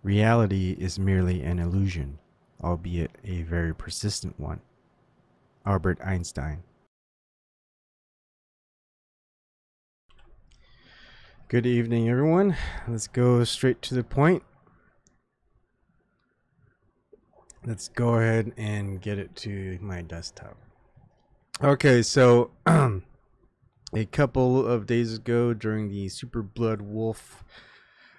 Reality is merely an illusion, albeit a very persistent one. Albert Einstein. Good evening, everyone. Let's go straight to the point. Let's go ahead and get it to my desktop. Okay, so a couple of days ago during the Super Blood Wolf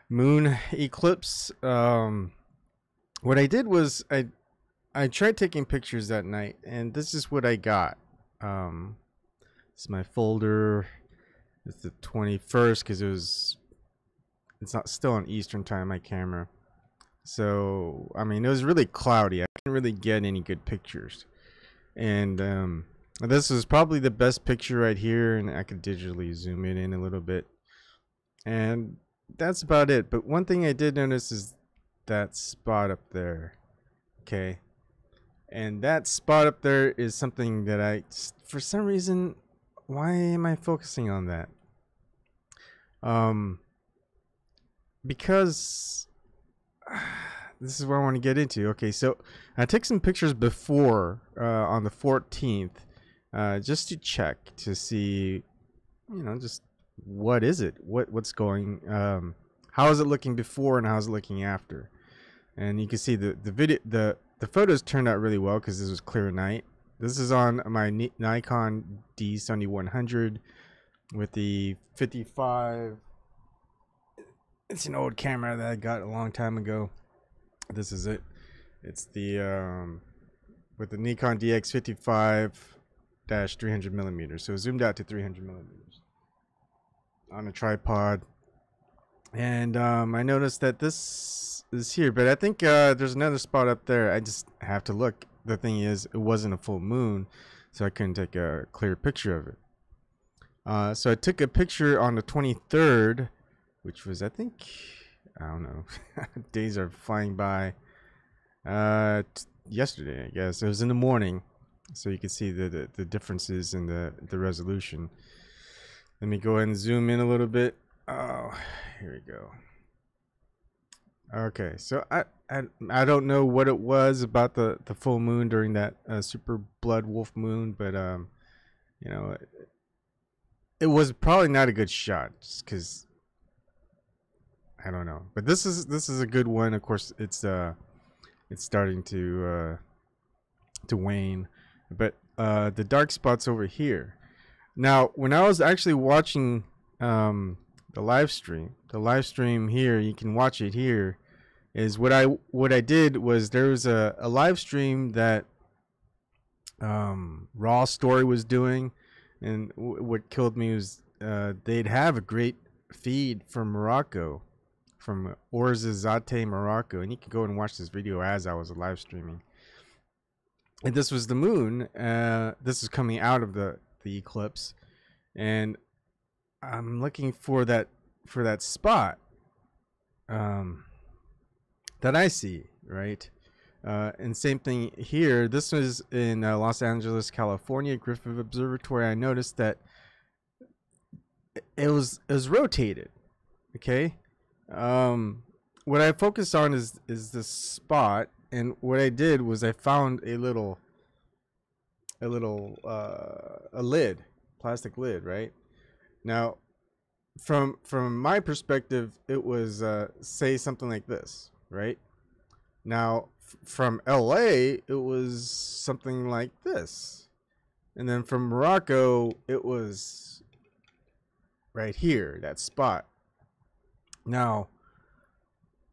moon eclipse, what I did was I tried taking pictures that night, and this is what I got. It's my folder. It's the 21st because it's not still on Eastern time, my camera. So I mean, it was really cloudy. I couldn't really get any good pictures, and this is probably the best picture right here, and I could digitally zoom it in a little bit, and that's about it. But one thing I did notice is that spot up there. Okay, and that spot up there is something that I, for some reason, why am I focusing on that? Because this is what I want to get into. Okay, so I took some pictures before on the 14th, just to check to see, just what is it? What's going? How is it looking before and how is it looking after? And you can see the video, the photos turned out really well because this was clear night. This is on my Nikon D7100 with the 55. It's an old camera that I got a long time ago. This is it. It's the with the Nikon DX55-300mm. So zoomed out to 300mm on a tripod. And I noticed that this is here, but I think there's another spot up there. I just have to look. The thing is, it wasn't a full moon, so I couldn't take a clear picture of it. So I took a picture on the 23rd, which was, I think, I don't know, days are flying by. Yesterday, I guess. It was in the morning, so you can see the differences in the resolution. Let me go ahead and zoom in a little bit. Oh, here we go. Okay, so I don't know what it was about the full moon during that Super Blood Wolf moon, but it was probably not a good shot, just because I don't know. But this is a good one. Of course, it's starting to wane, but the dark spots over here. Now, when I was actually watching the live stream here, you can watch it here. Is what I did was there was a live stream that Raw Story was doing, and what killed me was they'd have a great feed from Morocco, from Ouarzazate, Morocco, and you can go and watch this video as I was live streaming. And this was the moon. This is coming out of the eclipse, and I'm looking for that spot that I see, right? And same thing here. This was in Los Angeles, California, Griffith Observatory. I noticed that it was rotated. Okay. What I focused on is this spot, and what I did was I found a lid, plastic lid, right? Now, from my perspective, it was say something like this, right? Now, from LA, it was something like this, and then from Morocco, it was right here, that spot. Now,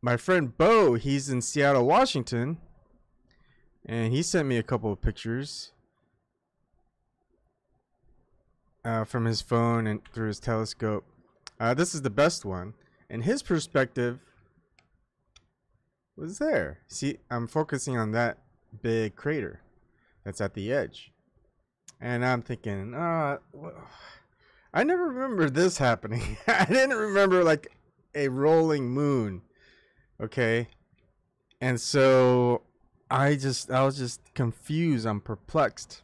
my friend Bo, he's in Seattle, Washington, and he sent me a couple of pictures from his phone and through his telescope. This is the best one, and his perspective was there. See, I'm focusing on that big crater that's at the edge, and I'm thinking, I never remember this happening. I didn't remember like a rolling moon. Okay, and so I was just confused. I'm perplexed.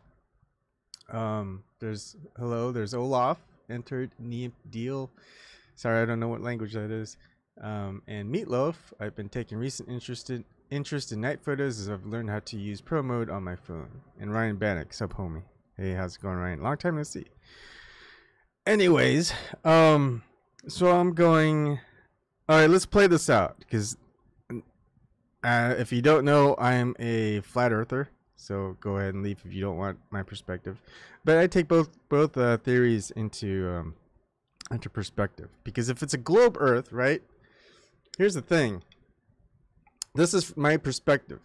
There's Olaf entered Deal. Sorry, I don't know what language that is. And Meatloaf, I've been taking recent interest in night photos as I've learned how to use pro mode on my phone. And Ryan Bannock, sub homie. Hey, how's it going, Ryan? Long time no see. Anyways, so I'm going. All right, let's play this out because if you don't know, I am a flat earther. So go ahead and leave if you don't want my perspective. But I take both theories into perspective, because if it's a globe Earth, right? Here's the thing. This is my perspective.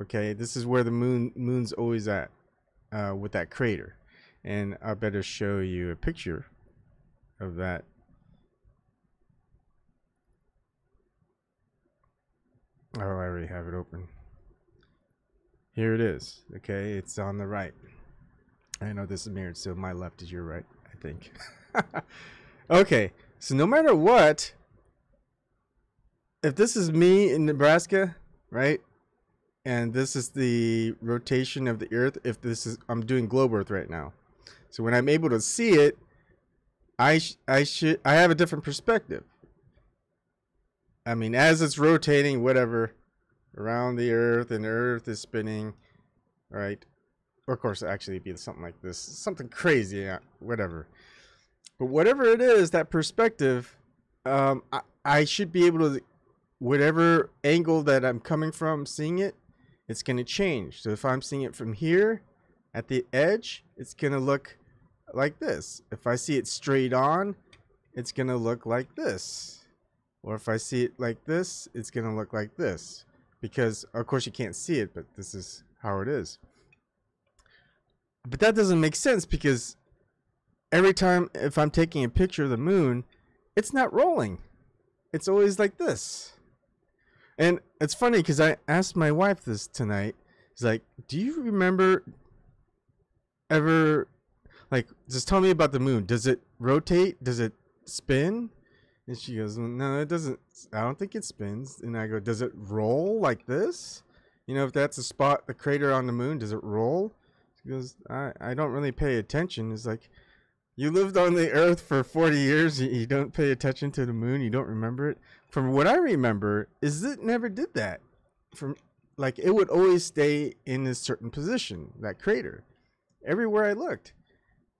Okay, this is where the moon's always at, with that crater, and I better show you a picture of that. Oh, I already have it open. Here it is. Okay, it's on the right. I know this is mirrored, so my left is your right, I think. Okay, so no matter what, if this is me in Nebraska, right, and this is the rotation of the Earth, if this is, I'm doing globe Earth right now, so when I'm able to see it, I have a different perspective. I mean, as it's rotating, whatever, around the Earth, and the Earth is spinning, right? Or of course, actually, it'd be something like this, something crazy, whatever. But whatever it is, that perspective, I should be able to, whatever angle that I'm coming from, seeing it, it's going to change. So if I'm seeing it from here, at the edge, it's going to look like this. If I see it straight on, it's going to look like this. Or if I see it like this, it's going to look like this. Because, of course, you can't see it, but this is how it is. But that doesn't make sense, because every time if I'm taking a picture of the moon, it's not rolling. It's always like this. And it's funny because I asked my wife this tonight. It's like, do you remember ever, like, just tell me about the moon. Does it rotate? Does it spin? And she goes, no, it doesn't. I don't think it spins. And I go, does it roll like this? You know, if that's a spot, a crater on the moon, does it roll? She goes, I don't really pay attention. It's like, you lived on the Earth for 40 years. You don't pay attention to the moon. You don't remember it. From what I remember, is it never did that. From, like, it would always stay in a certain position, that crater, everywhere I looked.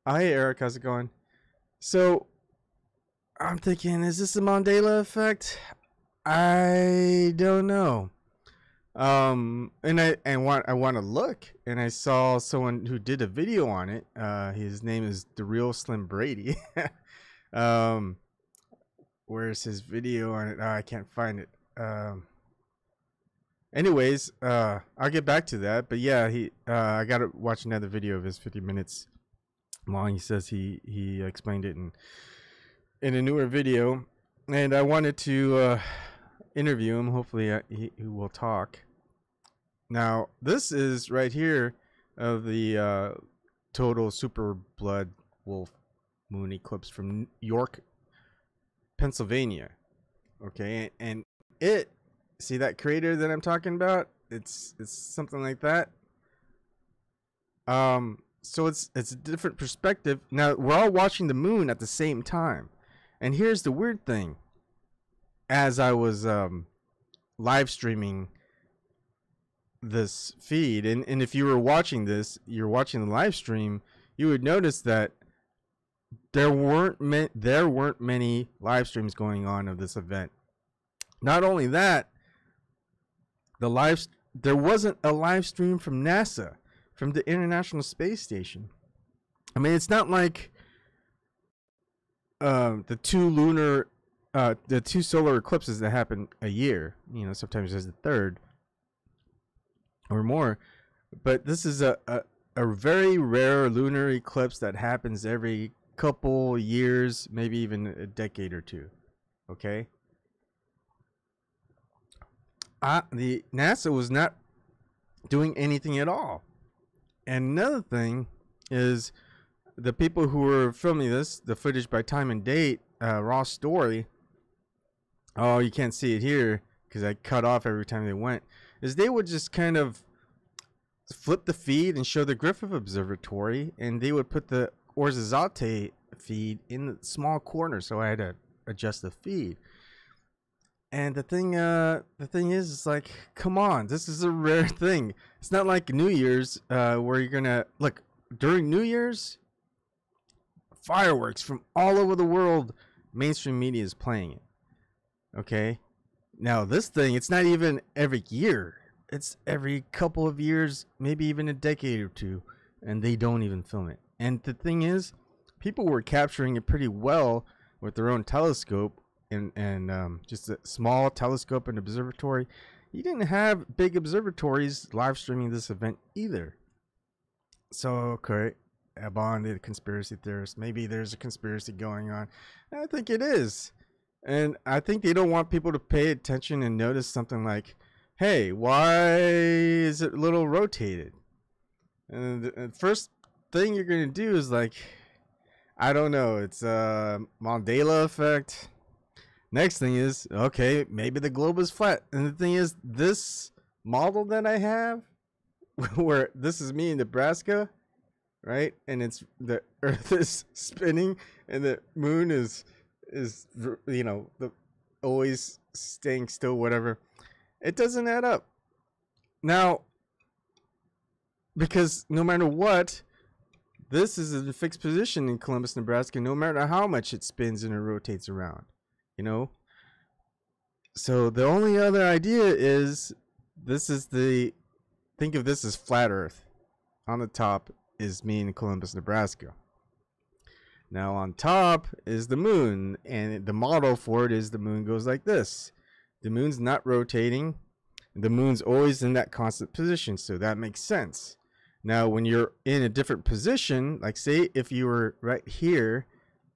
Hi, Eric. How's it going? So I'm thinking, is this a Mandela effect? I don't know. And I want to look, and I saw someone who did a video on it. His name is The Real Slim Brady. Where's his video on it? Oh, I can't find it. Anyways, I'll get back to that. But yeah, I gotta watch another video of his 50 minutes long. He says he explained it in a newer video, and I wanted to interview him. Hopefully he will talk. Now, this is right here of the total super blood wolf moon eclipse from York, Pennsylvania. Okay, and it, see that crater that I'm talking about? It's something like that. So it's a different perspective. Now, we're all watching the moon at the same time. And here's the weird thing. As I was live streaming this feed, and if you were watching this, you're watching the live stream, you would notice that there weren't many live streams going on of this event. Not only that, there wasn't a live stream from NASA, from the International Space Station. I mean, it's not like the two solar eclipses that happen a year. You know, sometimes there's a third or more, but this is a very rare lunar eclipse that happens every couple years, maybe even a decade or two. Okay. The NASA was not doing anything at all. And another thing is, the people who were filming this, the footage by time and date, raw story. Oh, you can't see it here because I cut off every time they went. Is they would just kind of flip the feed and show the Griffith Observatory, and they would put the Orzazate feed in the small corner, so I had to adjust the feed. And the thing is like, come on, this is a rare thing. It's not like New Year's, where you're gonna look during New Year's, fireworks from all over the world. Mainstream media is playing it. Okay, now this thing, it's not even every year. It's every couple of years, maybe even a decade or two, and they don't even film it. And the thing is, people were capturing it pretty well with their own telescope and just a small telescope and observatory. You didn't have big observatories live streaming this event either. So, okay, Ebon, the conspiracy theorist, maybe there's a conspiracy going on. I think it is. And I think they don't want people to pay attention and notice something like, hey, why is it a little rotated? And the first thing you're going to do is like, I don't know, it's a Mandela effect. Next thing is, okay, maybe the globe is flat. And the thing is, this model that I have, where this is me in Nebraska, right? And it's the Earth is spinning and the moon is you know, the always staying still, whatever. It doesn't add up. Now, because no matter what, this is a fixed position in Columbus, Nebraska, no matter how much it spins and it rotates around, you know? So the only other idea is, this is the, think of this as flat Earth. On the top is me in Columbus, Nebraska. Now on top is the moon, and the model for it is the moon goes like this. The moon's not rotating. The moon's always in that constant position, so that makes sense. Now when you're in a different position, like say if you were right here,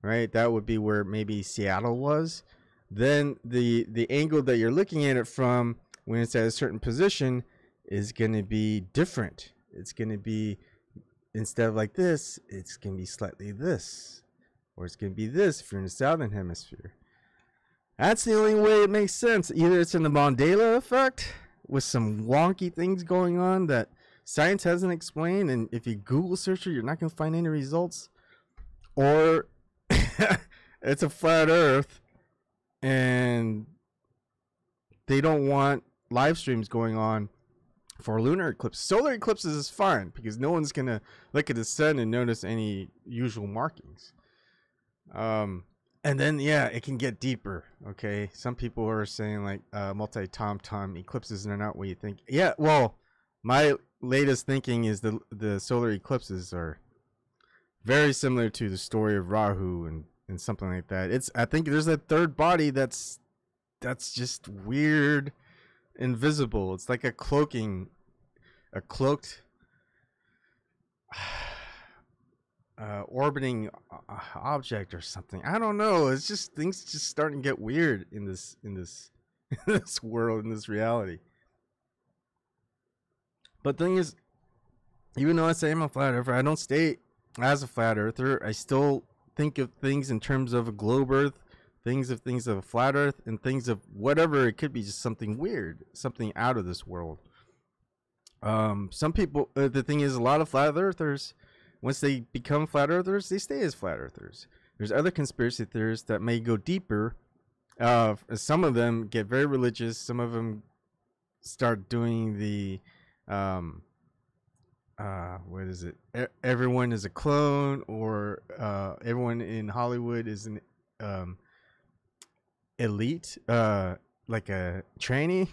right, that would be where maybe Seattle was, then the angle that you're looking at it from when it's at a certain position is going to be different. It's going to be, instead of like this, it's going to be slightly this, or it's going to be this if you're in the southern hemisphere. That's the only way it makes sense. Either it's in the Mandela effect with some wonky things going on that science hasn't explained, and if you Google search it, you're not going to find any results, or it's a flat Earth and they don't want live streams going on for lunar eclipse. Solar eclipses is fine because no one's going to look at the sun and notice any usual markings. And then, yeah, it can get deeper. Okay, some people are saying like multi-tom-tom eclipses are not what you think. Yeah, well, my latest thinking is the solar eclipses are very similar to the story of Rahu and something like that. I think there's a third body that's just weird, invisible. It's like a cloaked orbiting object or something. I don't know. It's just, things just starting to get weird in this this world, in this reality. But the thing is, even though I say I'm a flat earther, I don't stay as a flat earther. I still think of things in terms of a globe earth, things of a flat earth, and things of whatever. It could be just something weird, something out of this world. Some people, the thing is, a lot of flat earthers, once they become flat earthers, they stay as flat earthers. There's other conspiracy theorists that may go deeper. Some of them get very religious. Some of them start doing the what is it? Everyone is a clone, or everyone in Hollywood is an elite, like a trainee.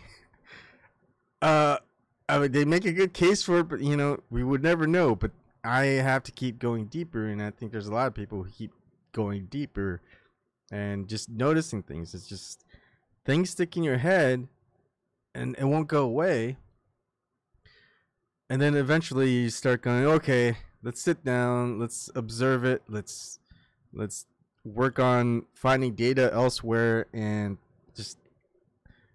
I mean, they make a good case for it, but you know, we would never know. But I have to keep going deeper, and I think there's a lot of people who keep going deeper and just noticing things. It's just things stick in your head, and it won't go away. And then eventually you start going, okay, let's sit down, let's observe it, let's work on finding data elsewhere, and just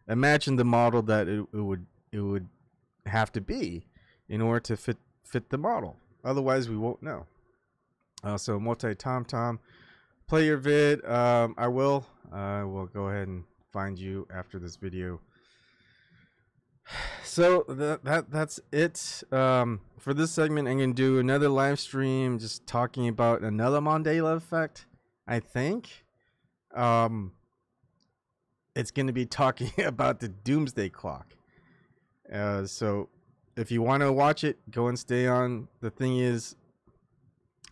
imagine the model that it would have to be in order to fit the model. Otherwise, we won't know. So multi-tom-tom, play your vid. I will go ahead and find you after this video. So that's it for this segment. I'm gonna do another live stream just talking about another Mandela effect, I think. it's going to be talking about the doomsday clock. So if you want to watch it, go and stay on. The thing is,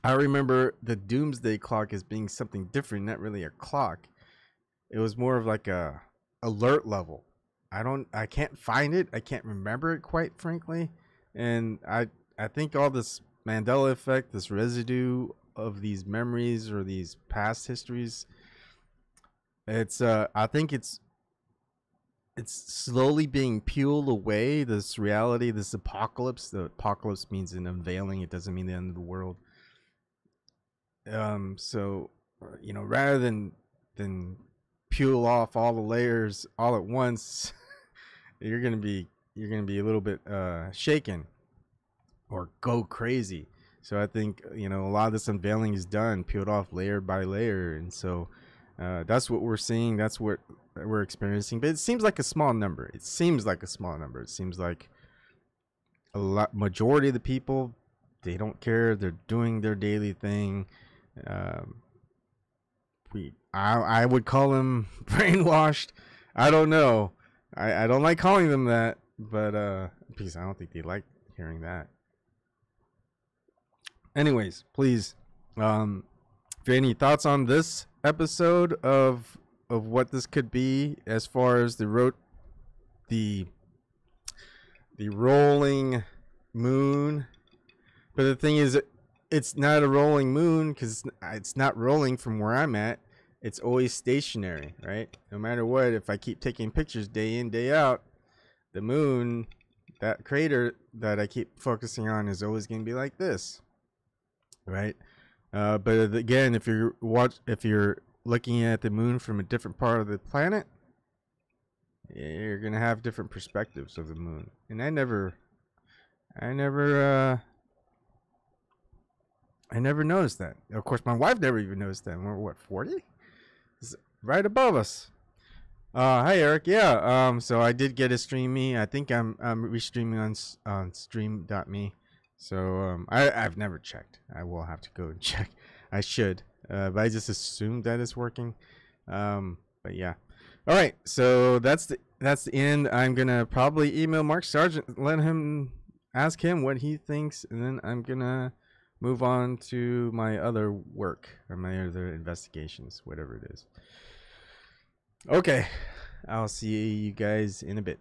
I remember the doomsday clock as being something different, not really a clock. It was more of like a alert level. I can't find it. I can't remember it, quite frankly. And I think all this Mandela effect, this residue of these memories or these past histories, it's I think it's slowly being peeled away. This reality, this apocalypse. The apocalypse means an unveiling. It doesn't mean the end of the world. So rather than peel off all the layers all at once, you're gonna be a little bit shaken or go crazy. So I think a lot of this unveiling is done, peeled off layer by layer, and so that's what we're seeing. That's what we're experiencing. But it seems like a small number. It seems like majority of the people, they don't care. They're doing their daily thing. I would call them brainwashed. I don't know. I don't like calling them that, but because I don't think they like hearing that. Anyways, please, if you have any thoughts on this episode of what this could be, as far as the rolling moon. But the thing is, it's not a rolling moon because it's not rolling from where I'm at. It's always stationary, right? No matter what, if I keep taking pictures day in, day out, the moon, that crater that I keep focusing on, is always going to be like this, right? But again, if you're looking at the moon from a different part of the planet, you're going to have different perspectives of the moon. And I never noticed that. Of course, my wife never even noticed that. We're what, 40? It's right above us. Hi Eric. Yeah. So I did get a Streamy. I think I'm restreaming on stream.me. So I've never checked. I will have to go and check. I should. But I just assumed that it's working. But yeah. All right. So that's the end. I'm gonna probably email Mark Sargent, ask him what he thinks, and then I'm gonna move on to my other work or my other investigations, whatever it is. Okay, I'll see you guys in a bit.